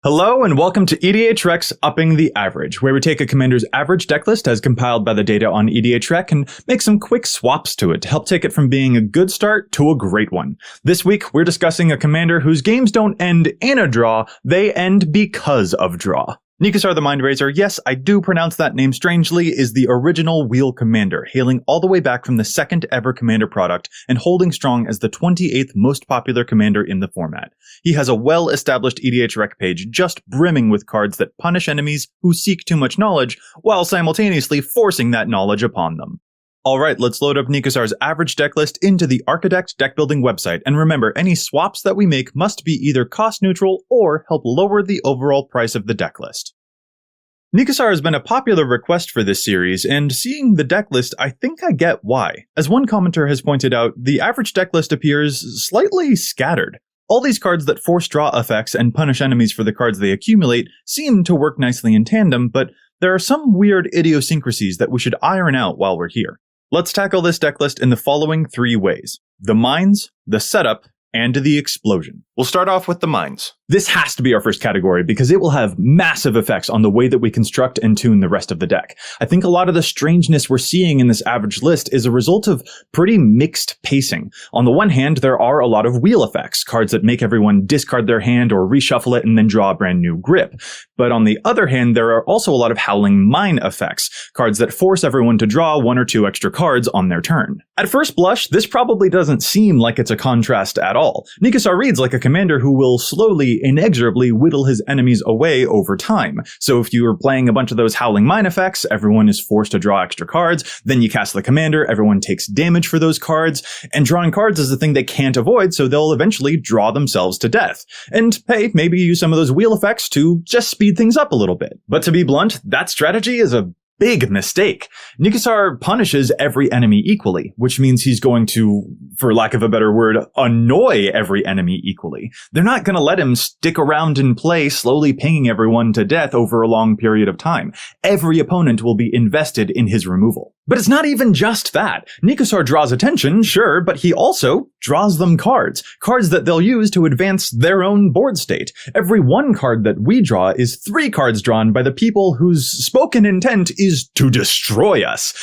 Hello and welcome to EDHREC's Upping the Average, where we take a commander's average decklist as compiled by the data on EDHREC and make some quick swaps to it to help take it from being a good start to a great one. This week, we're discussing a commander whose games don't end in a draw, they end because of draw. Nekusar the Mindrazer, yes, I do pronounce that name strangely, is the original wheel commander, hailing all the way back from the second ever commander product and holding strong as the 28th most popular commander in the format. He has a well-established EDHREC page just brimming with cards that punish enemies who seek too much knowledge, while simultaneously forcing that knowledge upon them. Alright, let's load up Nekusar's average decklist into the Architect deck-building website, and remember, any swaps that we make must be either cost-neutral or help lower the overall price of the decklist. Nekusar has been a popular request for this series, and seeing the decklist, I think I get why. As one commenter has pointed out, the average decklist appears slightly scattered. All these cards that force draw effects and punish enemies for the cards they accumulate seem to work nicely in tandem, but there are some weird idiosyncrasies that we should iron out while we're here. Let's tackle this decklist in the following three ways: the mines, the setup, and the explosion. We'll start off with the mines. This has to be our first category because it will have massive effects on the way that we construct and tune the rest of the deck. I think a lot of the strangeness we're seeing in this average list is a result of pretty mixed pacing. On the one hand, there are a lot of wheel effects, cards that make everyone discard their hand or reshuffle it and then draw a brand new grip. But on the other hand, there are also a lot of howling mine effects, cards that force everyone to draw one or two extra cards on their turn. At first blush, this probably doesn't seem like it's a contrast at all. Nekusar reads like a commander who will slowly, inexorably whittle his enemies away over time. So if you are playing a bunch of those howling mine effects, everyone is forced to draw extra cards, then you cast the commander, everyone takes damage for those cards, and drawing cards is the thing they can't avoid, so they'll eventually draw themselves to death. And hey, maybe use some of those wheel effects to just speed things up a little bit. But to be blunt, that strategy is a big mistake. Nekusar punishes every enemy equally, which means he's going to, for lack of a better word, annoy every enemy equally. They're not going to let him stick around and play, slowly pinging everyone to death over a long period of time. Every opponent will be invested in his removal. But it's not even just that. Nekusar draws attention, sure, but he also draws them cards. Cards that they'll use to advance their own board state. Every one card that we draw is 3 cards drawn by the people whose spoken intent is to destroy us.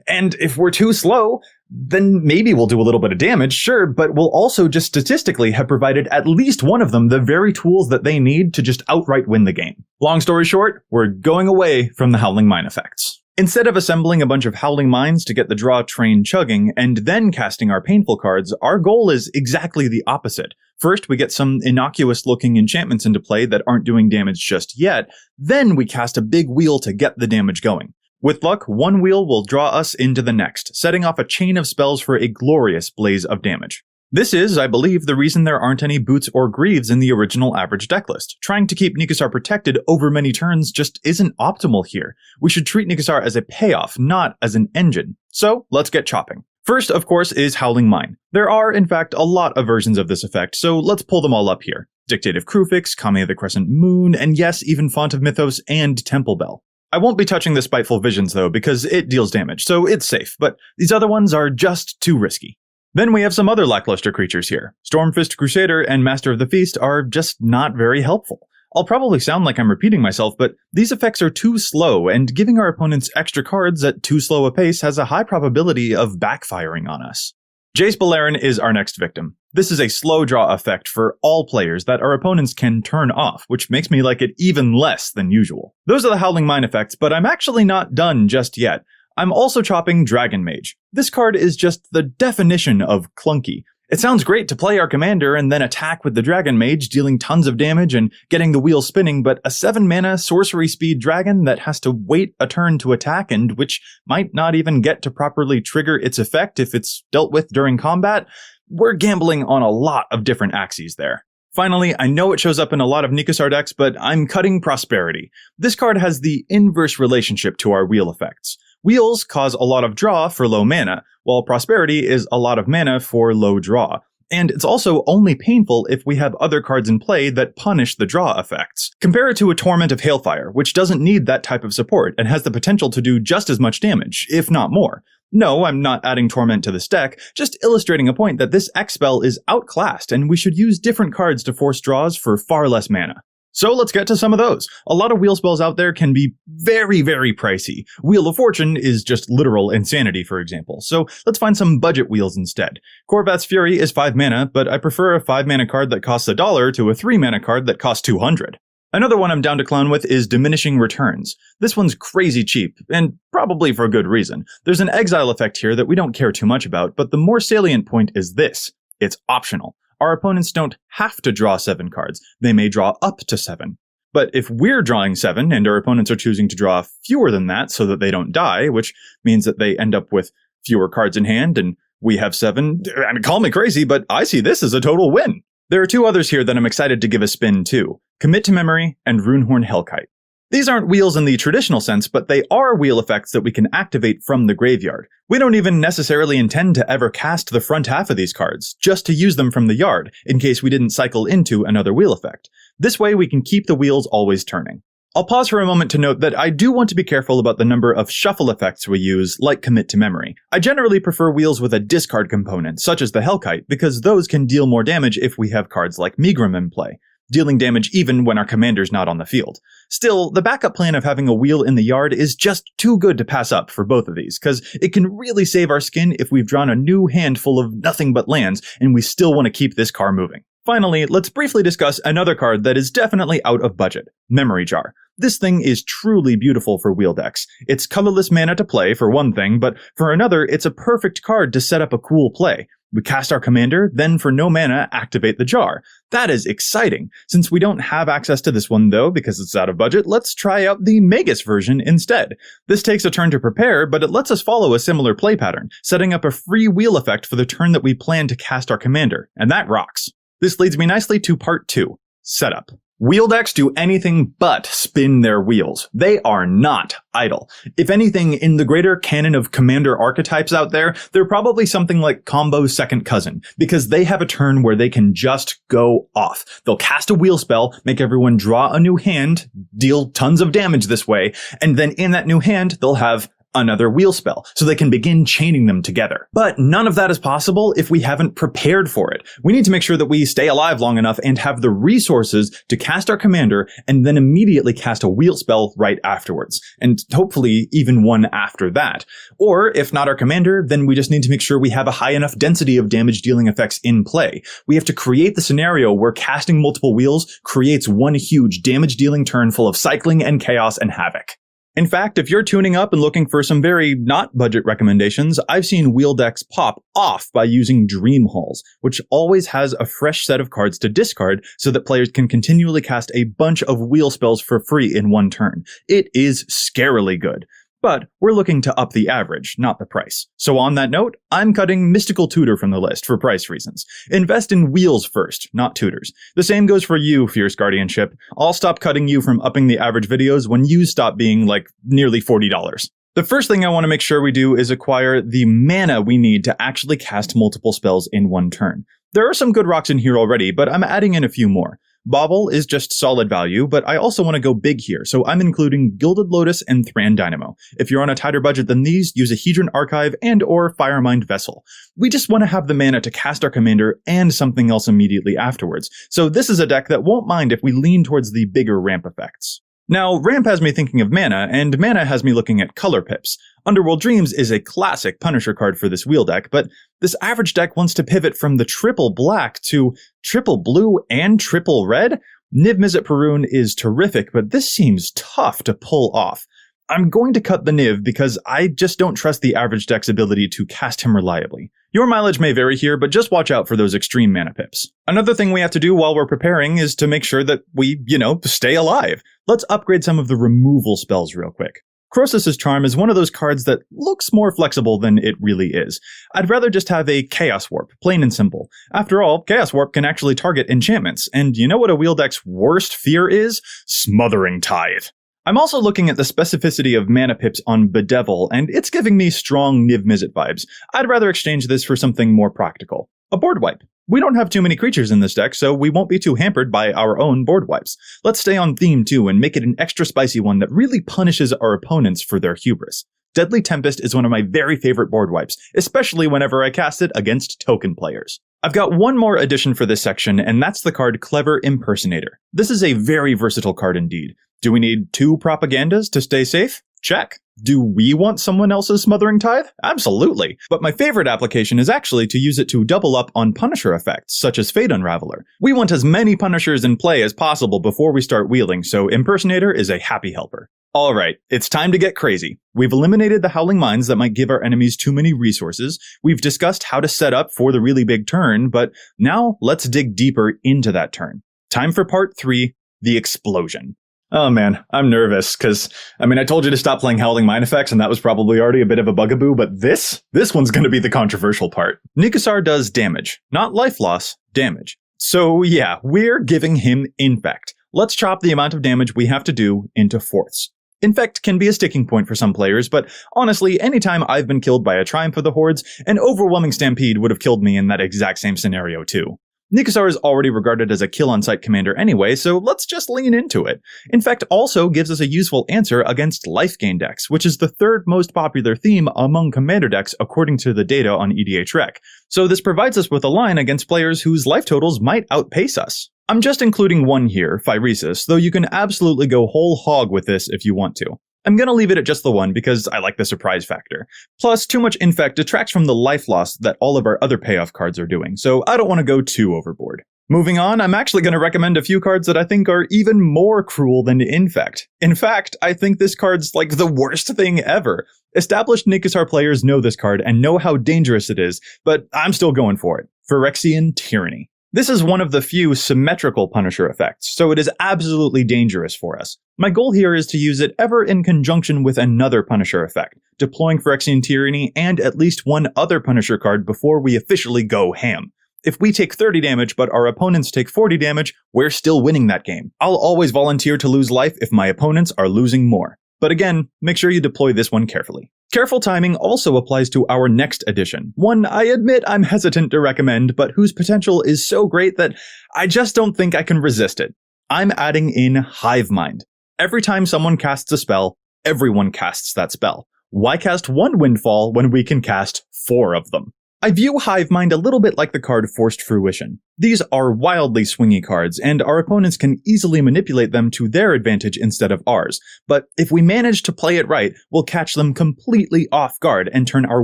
And if we're too slow, then maybe we'll do a little bit of damage, sure, but we'll also just statistically have provided at least one of them the very tools that they need to just outright win the game. Long story short, we're going away from the howling mine effects. Instead of assembling a bunch of howling mines to get the draw train chugging and then casting our painful cards, our goal is exactly the opposite. First, we get some innocuous-looking enchantments into play that aren't doing damage just yet, then we cast a big wheel to get the damage going. With luck, one wheel will draw us into the next, setting off a chain of spells for a glorious blaze of damage. This is, I believe, the reason there aren't any Boots or Greaves in the original average decklist. Trying to keep Nekusar protected over many turns just isn't optimal here. We should treat Nekusar as a payoff, not as an engine. So, let's get chopping. First, of course, is Howling Mine. There are, in fact, a lot of versions of this effect, so let's pull them all up here. Dictative Krufix, Kami of the Crescent Moon, and yes, even Font of Mythos and Temple Bell. I won't be touching the Spiteful Visions though, because it deals damage, so it's safe, but these other ones are just too risky. Then we have some other lackluster creatures here. Stormfist Crusader and Master of the Feast are just not very helpful. I'll probably sound like I'm repeating myself, but these effects are too slow, and giving our opponents extra cards at too slow a pace has a high probability of backfiring on us. Jace Beleren is our next victim. This is a slow draw effect for all players that our opponents can turn off, which makes me like it even less than usual. Those are the Howling Mine effects, but I'm actually not done just yet. I'm also chopping Dragon Mage. This card is just the definition of clunky. It sounds great to play our commander and then attack with the Dragon Mage, dealing tons of damage and getting the wheel spinning, but a 7-mana sorcery speed dragon that has to wait a turn to attack and which might not even get to properly trigger its effect if it's dealt with during combat, we're gambling on a lot of different axes there. Finally, I know it shows up in a lot of Nekusar decks, but I'm cutting Prosperity. This card has the inverse relationship to our wheel effects. Wheels cause a lot of draw for low mana, while Prosperity is a lot of mana for low draw. And it's also only painful if we have other cards in play that punish the draw effects. Compare it to a Torment of Hailfire, which doesn't need that type of support and has the potential to do just as much damage, if not more. No, I'm not adding Torment to this deck, just illustrating a point that this X spell is outclassed and we should use different cards to force draws for far less mana. So let's get to some of those. A lot of wheel spells out there can be very, very pricey. Wheel of Fortune is just literal insanity, for example. So let's find some budget wheels instead. Corvat's Fury is 5 mana, but I prefer a 5 mana card that costs $1 to a 3 mana card that costs 200. Another one I'm down to clown with is Diminishing Returns. This one's crazy cheap, and probably for good reason. There's an exile effect here that we don't care too much about, but the more salient point is this. It's optional. Our opponents don't have to draw 7 cards. They may draw up to 7. But if we're drawing 7 and our opponents are choosing to draw fewer than that so that they don't die, which means that they end up with fewer cards in hand and we have 7, I mean, call me crazy, but I see this as a total win. There are 2 others here that I'm excited to give a spin to. Commit to Memory and Runehorn Hellkite. These aren't wheels in the traditional sense, but they are wheel effects that we can activate from the graveyard. We don't even necessarily intend to ever cast the front half of these cards, just to use them from the yard, in case we didn't cycle into another wheel effect. This way we can keep the wheels always turning. I'll pause for a moment to note that I do want to be careful about the number of shuffle effects we use, like Commit to Memory. I generally prefer wheels with a discard component, such as the Hellkite, because those can deal more damage if we have cards like Megrim in play, dealing damage even when our commander's not on the field. Still, the backup plan of having a wheel in the yard is just too good to pass up for both of these, because it can really save our skin if we've drawn a new hand full of nothing but lands and we still want to keep this car moving. Finally, let's briefly discuss another card that is definitely out of budget, Memory Jar. This thing is truly beautiful for wheel decks. It's colorless mana to play, for one thing, but for another, it's a perfect card to set up a cool play. We cast our commander, then for no mana, activate the jar. That is exciting. Since we don't have access to this one though, because it's out of budget, let's try out the Magus version instead. This takes a turn to prepare, but it lets us follow a similar play pattern, setting up a free wheel effect for the turn that we plan to cast our commander, and that rocks. This leads me nicely to part 2, Setup. Wheel decks do anything but spin their wheels. They are not idle. If anything, in the greater canon of commander archetypes out there, they're probably something like Combo's second cousin, because they have a turn where they can just go off. They'll cast a wheel spell, make everyone draw a new hand, deal tons of damage this way, and then in that new hand, they'll have another wheel spell, so they can begin chaining them together. But none of that is possible if we haven't prepared for it. We need to make sure that we stay alive long enough and have the resources to cast our commander and then immediately cast a wheel spell right afterwards, and hopefully even one after that. Or if not our commander, then we just need to make sure we have a high enough density of damage dealing effects in play. We have to create the scenario where casting multiple wheels creates one huge damage dealing turn full of cycling and chaos and havoc. In fact, if you're tuning up and looking for some very not budget recommendations, I've seen wheel decks pop off by using Dream Halls, which always has a fresh set of cards to discard so that players can continually cast a bunch of wheel spells for free in one turn. It is scarily good. But we're looking to up the average, not the price. So on that note, I'm cutting Mystical Tutor from the list for price reasons. Invest in wheels first, not tutors. The same goes for you, Fierce Guardianship. I'll stop cutting you from upping the average videos when you stop being like nearly $40. The first thing I want to make sure we do is acquire the mana we need to actually cast multiple spells in one turn. There are some good rocks in here already, but I'm adding in a few more. Bauble is just solid value, but I also want to go big here, so I'm including Gilded Lotus and Thran Dynamo. If you're on a tighter budget than these, use a Hedron Archive and or Firemind Vessel. We just want to have the mana to cast our commander and something else immediately afterwards, so this is a deck that won't mind if we lean towards the bigger ramp effects. Now, ramp has me thinking of mana, and mana has me looking at color pips. Underworld Dreams is a classic Punisher card for this wheel deck, but this average deck wants to pivot from the triple black to triple blue and triple red? Niv Mizzet Perun is terrific, but this seems tough to pull off. I'm going to cut the Niv because I just don't trust the average deck's ability to cast him reliably. Your mileage may vary here, but just watch out for those extreme mana pips. Another thing we have to do while we're preparing is to make sure that we, stay alive. Let's upgrade some of the removal spells real quick. Croesus' Charm is one of those cards that looks more flexible than it really is. I'd rather just have a Chaos Warp, plain and simple. After all, Chaos Warp can actually target enchantments, and you know what a wheel deck's worst fear is? Smothering Tithe. I'm also looking at the specificity of mana pips on Bedevil, and it's giving me strong Niv Mizzet vibes. I'd rather exchange this for something more practical. A board wipe. We don't have too many creatures in this deck, so we won't be too hampered by our own board wipes. Let's stay on theme too and make it an extra spicy one that really punishes our opponents for their hubris. Deadly Tempest is one of my very favorite board wipes, especially whenever I cast it against token players. I've got one more addition for this section, and that's the card Clever Impersonator. This is a very versatile card indeed. Do we need 2 propagandas to stay safe? Check. Do we want someone else's Smothering Tithe? Absolutely. But my favorite application is actually to use it to double up on Punisher effects, such as Fate Unraveler. We want as many Punishers in play as possible before we start wheeling, so Impersonator is a happy helper. Alright, it's time to get crazy. We've eliminated the Howling Mines that might give our enemies too many resources, we've discussed how to set up for the really big turn, but now let's dig deeper into that turn. Time for part 3, the explosion. Oh man, I'm nervous, because, I told you to stop playing Howling Mine effects, and that was probably already a bit of a bugaboo, but this one's gonna be the controversial part. Nekusar does damage, not life loss, damage. So yeah, we're giving him Infect. Let's chop the amount of damage we have to do into fourths. Infect can be a sticking point for some players, but honestly, anytime I've been killed by a Triumph of the Hordes, an overwhelming Stampede would have killed me in that exact same scenario too. Nekusar is already regarded as a kill-on-sight commander anyway, so let's just lean into it. Infect also gives us a useful answer against life gain decks, which is the 3rd most popular theme among commander decks according to the data on EDHREC. So this provides us with a line against players whose life totals might outpace us. I'm just including one here, Phyresis, though you can absolutely go whole hog with this if you want to. I'm gonna leave it at just the 1 because I like the surprise factor. Plus, too much Infect detracts from the life loss that all of our other payoff cards are doing, so I don't want to go too overboard. Moving on, I'm actually going to recommend a few cards that I think are even more cruel than Infect. In fact, I think this card's like the worst thing ever. Established Nekusar players know this card and know how dangerous it is, but I'm still going for it. Phyrexian Tyranny. This is one of the few symmetrical Punisher effects, so it is absolutely dangerous for us. My goal here is to use it ever in conjunction with another Punisher effect, deploying Phyrexian Tyranny and at least one other Punisher card before we officially go ham. If we take 30 damage but our opponents take 40 damage, we're still winning that game. I'll always volunteer to lose life if my opponents are losing more. But again, make sure you deploy this one carefully. Careful timing also applies to our next addition, one I admit I'm hesitant to recommend, but whose potential is so great that I just don't think I can resist it. I'm adding in Hive Mind. Every time someone casts a spell, everyone casts that spell. Why cast one Windfall when we can cast 4 of them? I view Hive Mind a little bit like the card Forced Fruition. These are wildly swingy cards, and our opponents can easily manipulate them to their advantage instead of ours. But if we manage to play it right, we'll catch them completely off guard and turn our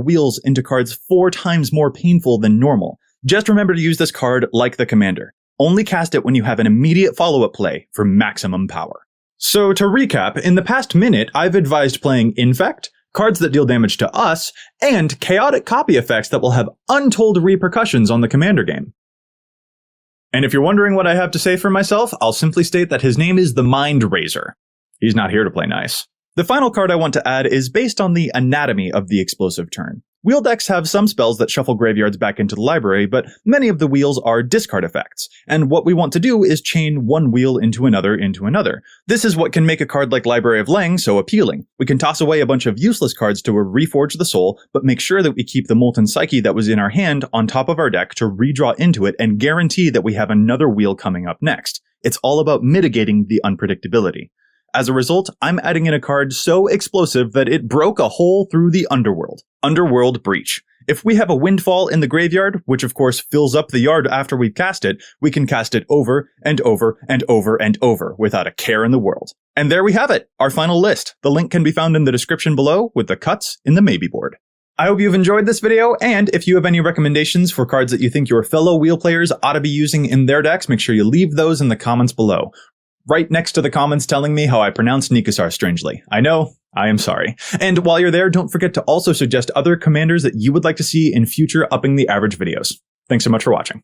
wheels into cards 4 times more painful than normal. Just remember to use this card like the commander. Only cast it when you have an immediate follow-up play for maximum power. So to recap, in the past minute, I've advised playing Infect, cards that deal damage to us, and chaotic copy effects that will have untold repercussions on the commander game. And if you're wondering what I have to say for myself, I'll simply state that his name is the Mindrazer. He's not here to play nice. The final card I want to add is based on the anatomy of the explosive turn. Wheel decks have some spells that shuffle graveyards back into the library, but many of the wheels are discard effects, and what we want to do is chain one wheel into another into another. This is what can make a card like Library of Leng so appealing. We can toss away a bunch of useless cards to reforge the soul, but make sure that we keep the Molten Psyche that was in our hand on top of our deck to redraw into it and guarantee that we have another wheel coming up next. It's all about mitigating the unpredictability. As a result, I'm adding in a card so explosive that it broke a hole through the Underworld. Underworld Breach. If we have a Windfall in the graveyard, which of course fills up the yard after we've cast it, we can cast it over and over and over and over without a care in the world. And there we have it, our final list. The link can be found in the description below with the cuts in the maybe board. I hope you've enjoyed this video, and if you have any recommendations for cards that you think your fellow wheel players ought to be using in their decks, make sure you leave those in the comments below. Right next to the comments telling me how I pronounce Nekusar strangely. I know, I am sorry. And while you're there, don't forget to also suggest other commanders that you would like to see in future Upping the Average videos. Thanks so much for watching.